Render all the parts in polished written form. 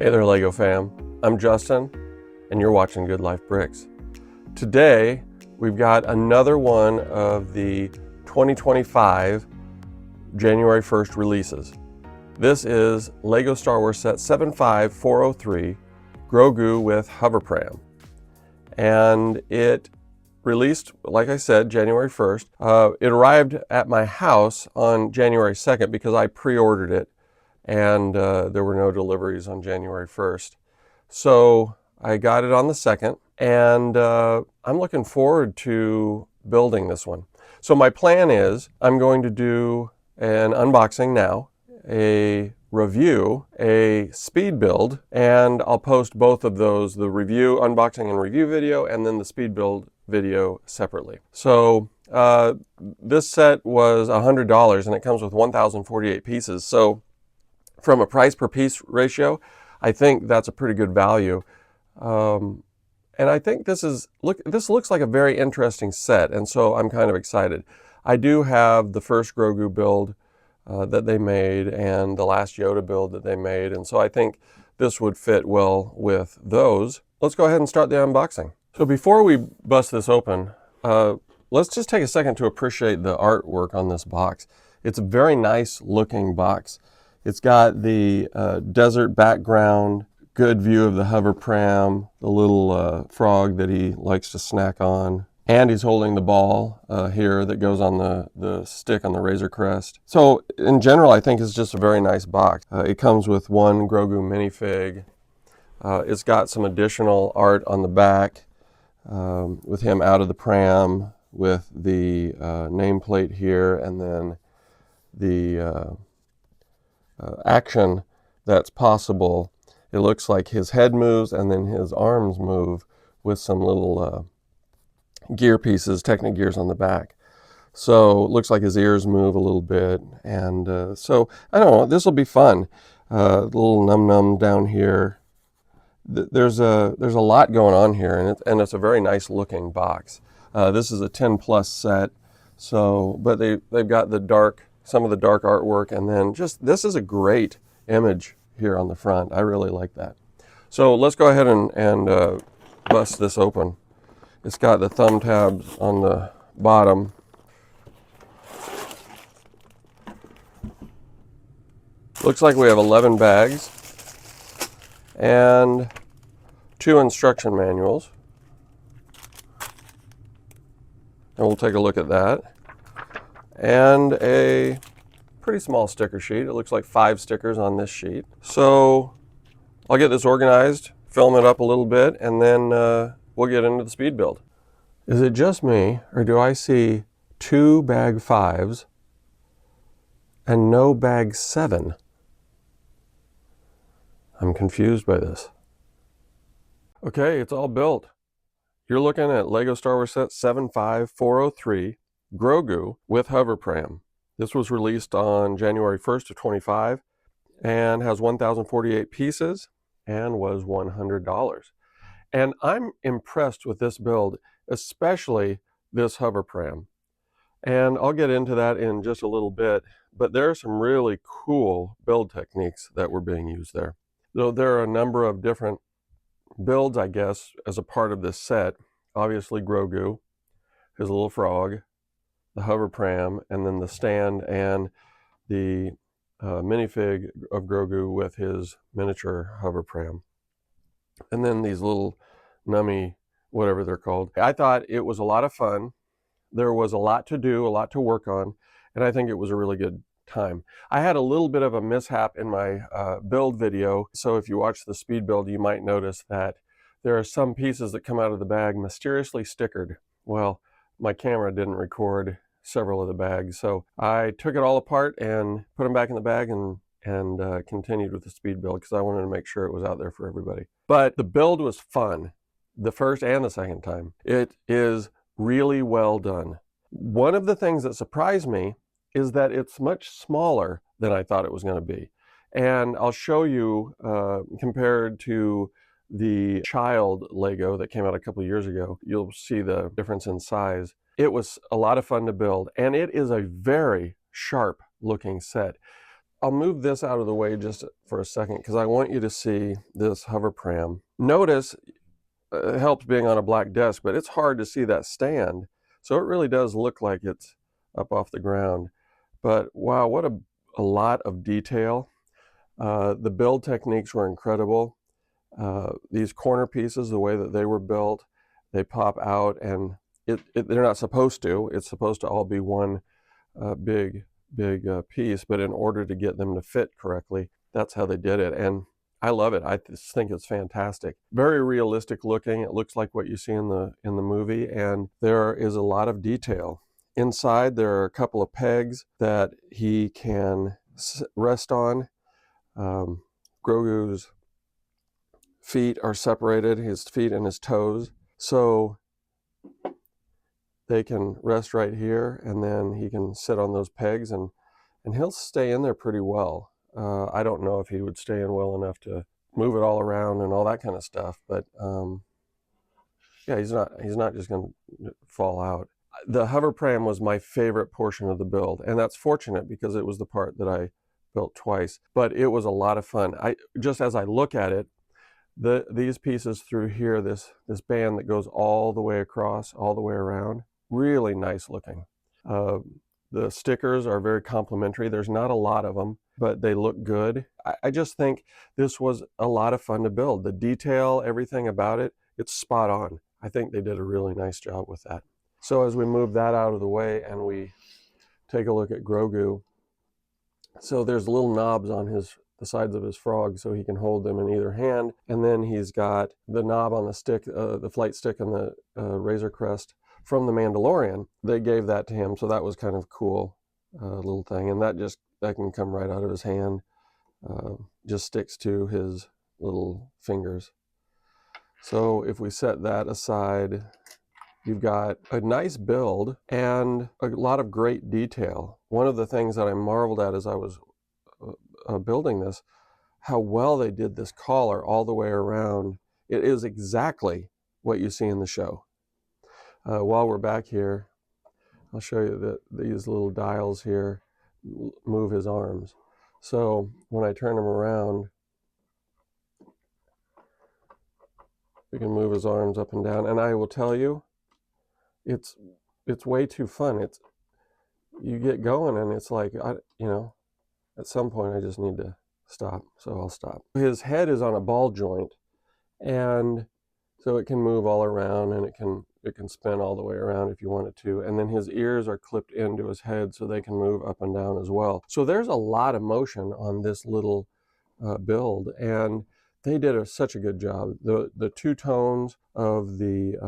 Hey there, Lego fam. I'm Justin, and you're watching Good Life Bricks. Today, we've got another one of the 2025 January 1st releases. This is Lego Star Wars Set 75403, Grogu with Hover Pram. And it released, like I said, January 1st. It arrived at my house on January 2nd because I pre-ordered it, and there were no deliveries on January 1st. So I got it on the 2nd, and I'm looking forward to building this one. So my plan is I'm going to do an unboxing now, a review, a speed build, and I'll post both of those, the review, unboxing and review video, and then the speed build video separately. So this set was $100 and it comes with 1,048 pieces. So from a price per piece ratio, I think that's a pretty good value. And I think this looks like a very interesting set, and so I'm kind of excited. I do have the first Grogu build that they made and the last Yoda build that they made, and so I think this would fit well with those. Let's go ahead and start the unboxing. So before we bust this open, let's just take a second to appreciate the artwork on this box. It's a very nice looking box. It's got the desert background, good view of the hover pram, the little frog that he likes to snack on, and he's holding the ball here that goes on the stick on the Razor Crest. So in general, I think it's just a very nice box. It comes with one Grogu minifig. It's got some additional art on the back with him out of the pram, with the nameplate here, and then the action that's possible. It looks like his head moves and then his arms move with some little gear pieces, Technic gears on the back. So it looks like his ears move a little bit, and so I don't know, this will be fun. Little num-num down here. There's a lot going on here, and it's a very nice looking box. This is a 10 plus set, so but they've got some of the dark artwork, and then just this is a great image here on the front. I really like that. So let's go ahead and bust this open. It's got the thumb tabs on the bottom. Looks like we have 11 bags and 2 instruction manuals. And we'll take a look at that. And a pretty small sticker sheet. It looks like 5 stickers on this sheet. So I'll get this organized, film it up a little bit, and then we'll get into the speed build. Is it just me, or do I see 2 bag 5s and no bag 7? I'm confused by this. Okay, it's all built. You're looking at Lego Star Wars Set 75403, Grogu with Hover Pram. This was released on January 1st of 25 and has 1,048 pieces and was $100. And I'm impressed with this build, especially this hover pram. And I'll get into that in just a little bit, but there are some really cool build techniques that were being used there. Though there are a number of different builds, I guess, as a part of this set. Obviously Grogu, his little frog, the hover pram, and then the stand and the minifig of Grogu with his miniature hover pram. And then these little nummy, whatever they're called. I thought it was a lot of fun. There was a lot to do, a lot to work on, and I think it was a really good time. I had a little bit of a mishap in my build video, so if you watch the speed build, you might notice that there are some pieces that come out of the bag mysteriously stickered. Well, my camera didn't record several of the bags, so I took it all apart and put them back in the bag and continued with the speed build because I wanted to make sure it was out there for everybody. But the build was fun, the first and the second time. It is really well done. One of the things that surprised me is that it's much smaller than I thought it was going to be. And I'll show you, compared to the child Lego that came out a couple of years ago, you'll see the difference in size. It was a lot of fun to build, and it is a very sharp looking set. I'll move this out of the way just for a second because I want you to see this hover pram. Notice it helps being on a black desk, but it's hard to see that stand. So it really does look like it's up off the ground. But wow, what a lot of detail. The build techniques were incredible. These corner pieces, the way that they were built, they pop out, and they're not supposed to. It's supposed to all be one big piece, but in order to get them to fit correctly, that's how they did it. And I love it. I just think it's fantastic. Very realistic looking. It looks like what you see in the movie, and there is a lot of detail. Inside, there are a couple of pegs that he can rest on. Grogu's feet are separated, his feet and his toes, so they can rest right here, and then he can sit on those pegs, and he'll stay in there pretty well. I don't know if he would stay in well enough to move it all around and all that kind of stuff, but yeah, he's not just going to fall out. The hover pram was my favorite portion of the build, and that's fortunate because it was the part that I built twice, but it was a lot of fun. Just as I look at it, these pieces through here, this band that goes all the way across, all the way around, really nice looking. The stickers are very complimentary. There's not a lot of them, but they look good. I just think this was a lot of fun to build. The detail, everything about it, it's spot on. I think they did a really nice job with that. So as we move that out of the way and we take a look at Grogu, so there's little knobs on the sides of his frog so he can hold them in either hand, and then he's got the knob on the stick, the flight stick, and the Razor Crest from the Mandalorian. They gave that to him, so that was kind of cool little thing, and that can come right out of his hand. Just sticks to his little fingers. So if we set that aside, you've got a nice build and a lot of great detail. One of the things that I marveled at as I was building this, how well they did this collar all the way around. It is exactly what you see in the show. While we're back here, I'll show you that these little dials here move his arms. So when I turn him around, we can move his arms up and down. And I will tell you, it's way too fun. You get going and it's like, at some point I just need to stop, so I'll stop. His head is on a ball joint, and so it can move all around, and it can spin all the way around if you want it to. And then his ears are clipped into his head so they can move up and down as well. So there's a lot of motion on this little build, and they did such a good job. The two tones of the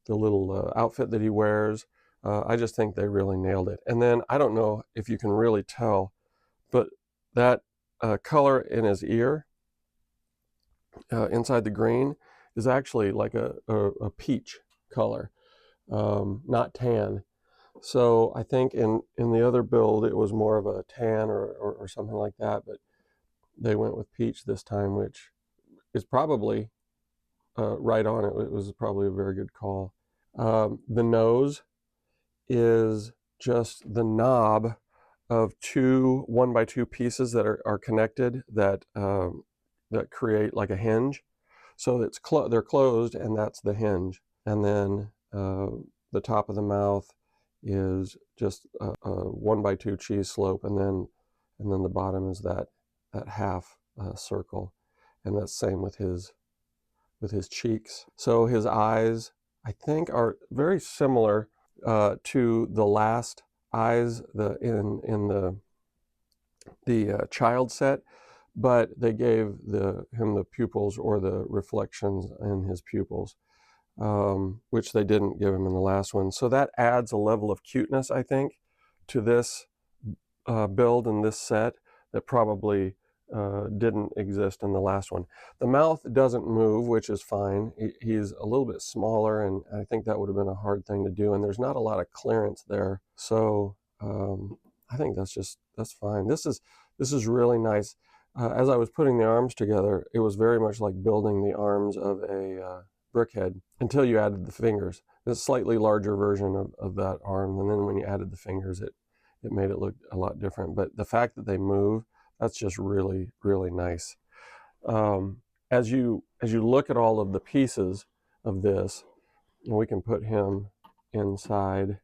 little outfit that he wears, I just think they really nailed it. And then I don't know if you can really tell, but that color in his ear, inside the green, is actually like a peach color, not tan. So I think in the other build it was more of a tan or something like that, but they went with peach this time, which is probably right on. It was probably a very good call. The nose is just the knob of two 1x2 pieces that are connected that create like a hinge. So they're closed, and that's the hinge. And then the top of the mouth is just a 1x2 cheese slope, and then the bottom is that half circle, and that's same with his cheeks. So his eyes, I think, are very similar to the last eyes in the child set, but they gave him the pupils, or the reflections in his pupils, which they didn't give him in the last one. So that adds a level of cuteness, I think, to this build and this set that probably didn't exist in the last one. The mouth doesn't move, which is fine. He's a little bit smaller, and I think that would have been a hard thing to do, and there's not a lot of clearance there. So I think that's fine. This is really nice. As I was putting the arms together, it was very much like building the arms of a brickhead until you added the fingers. It's a slightly larger version of that arm, and then when you added the fingers, it it made it look a lot different. But the fact that they move, that's just really, really nice. As you look at all of the pieces of this, and we can put him inside.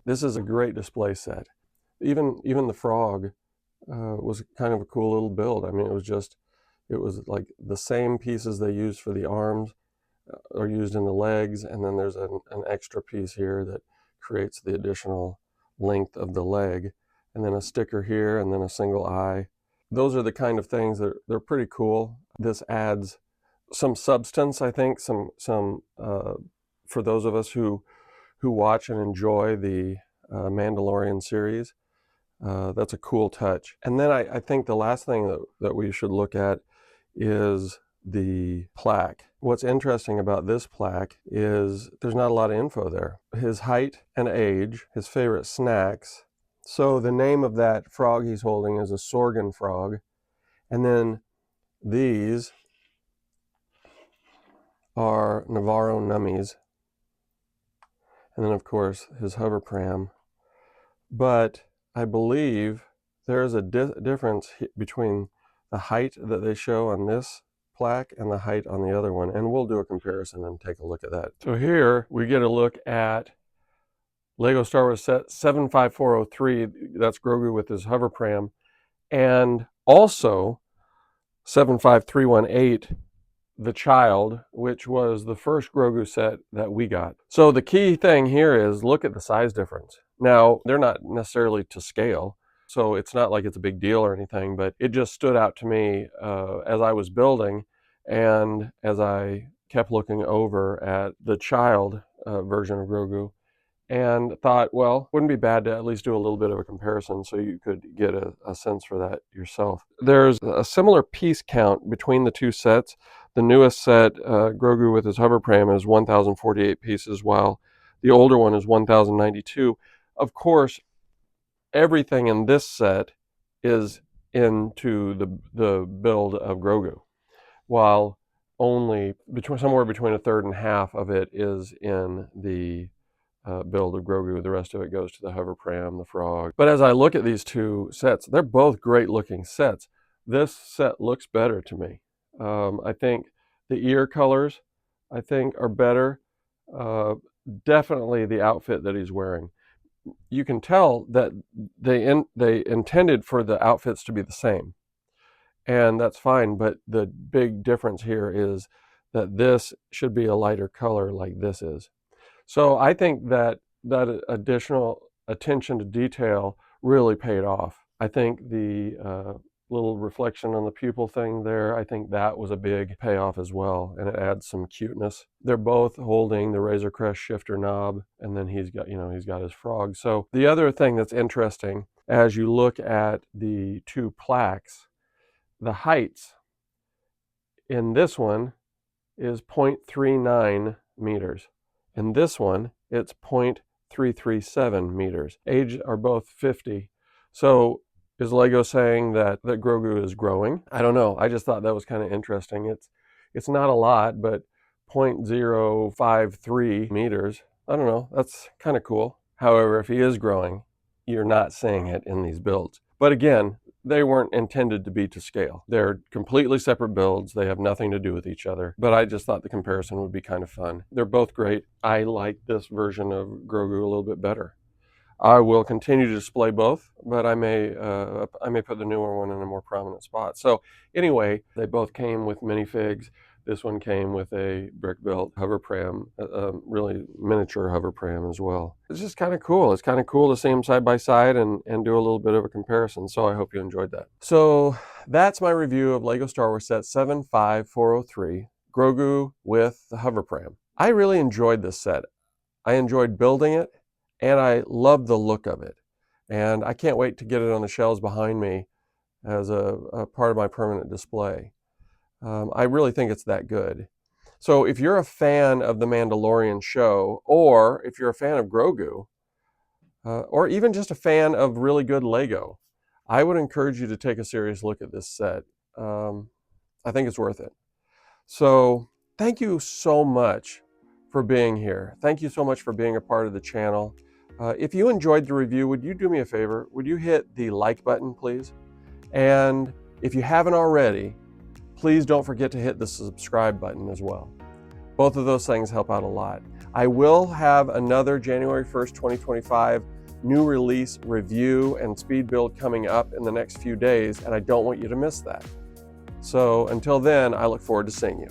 This is a great display set. Even the frog was kind of a cool little build. I mean, it was like the same pieces they used for the arms are used in the legs, and then there's an extra piece here that creates the additional length of the leg, and then a sticker here, and then a single eye. Those are the kind of things that they're pretty cool. This adds some substance, I think, some for those of us who watch and enjoy the Mandalorian series. That's a cool touch. And then I think the last thing that we should look at is the plaque. What's interesting about this plaque is there's not a lot of info there. His height and age, his favorite snacks. So the name of that frog he's holding is a Sorgan frog. And then these are Navarro nummies. And then of course his hover pram. But I believe there's a difference between the height that they show on this plaque and the height on the other one, and we'll do a comparison and take a look at that. So here we get a look at Lego Star Wars set 75403, that's Grogu with his hover pram, and also 75318, the child, which was the first Grogu set that we got. So the key thing here is look at the size difference. Now, they're not necessarily to scale, so it's not like it's a big deal or anything, but it just stood out to me as I was building and as I kept looking over at the child version of Grogu, and thought, well, wouldn't be bad to at least do a little bit of a comparison so you could get a sense for that yourself. There's a similar piece count between the two sets. The newest set, Grogu with his hover pram, is 1,048 pieces, while the older one is 1,092. Of course, everything in this set is into the build of Grogu, while only somewhere between a third and half of it is in the build of Grogu. The rest of it goes to the hover pram, the frog. But as I look at these two sets, they're both great looking sets. This set looks better to me. I think the ear colors, I think, are better. Definitely the outfit that he's wearing. You can tell that they intended for the outfits to be the same, and that's fine, but the big difference here is that this should be a lighter color like this is. So I think that additional attention to detail really paid off. I think the little reflection on the pupil thing there, I think that was a big payoff as well, and it adds some cuteness. They're both holding the Razor Crest shifter knob, and then he's got his frog. So the other thing that's interesting, as you look at the two plaques, the heights in this one is 0.39 meters. In this one, it's 0.337 meters. Age are both 50. So is Lego saying that Grogu is growing? I don't know. I just thought that was kind of interesting. It's not a lot, but 0.053 meters. I don't know. That's kind of cool. However, if he is growing, you're not seeing it in these builds. But again, they weren't intended to be to scale. They're completely separate builds. They have nothing to do with each other. But I just thought the comparison would be kind of fun. They're both great. I like this version of Grogu a little bit better. I will continue to display both, but I may put the newer one in a more prominent spot. So anyway, they both came with minifigs. This one came with a brick-built hover pram, really miniature hover pram as well. It's just kind of cool. It's kind of cool to see them side by side and do a little bit of a comparison. So I hope you enjoyed that. So that's my review of Lego Star Wars set 75403, Grogu with the hover pram. I really enjoyed this set. I enjoyed building it, and I love the look of it. And I can't wait to get it on the shelves behind me as a part of my permanent display. I really think it's that good. So if you're a fan of the Mandalorian show, or if you're a fan of Grogu, or even just a fan of really good Lego, I would encourage you to take a serious look at this set. I think it's worth it. So thank you so much for being here. Thank you so much for being a part of the channel. If you enjoyed the review, would you do me a favor? Would you hit the like button, please? And if you haven't already, please don't forget to hit the subscribe button as well. Both of those things help out a lot. I will have another January 1st, 2025 new release review and speed build coming up in the next few days, and I don't want you to miss that. So until then, I look forward to seeing you.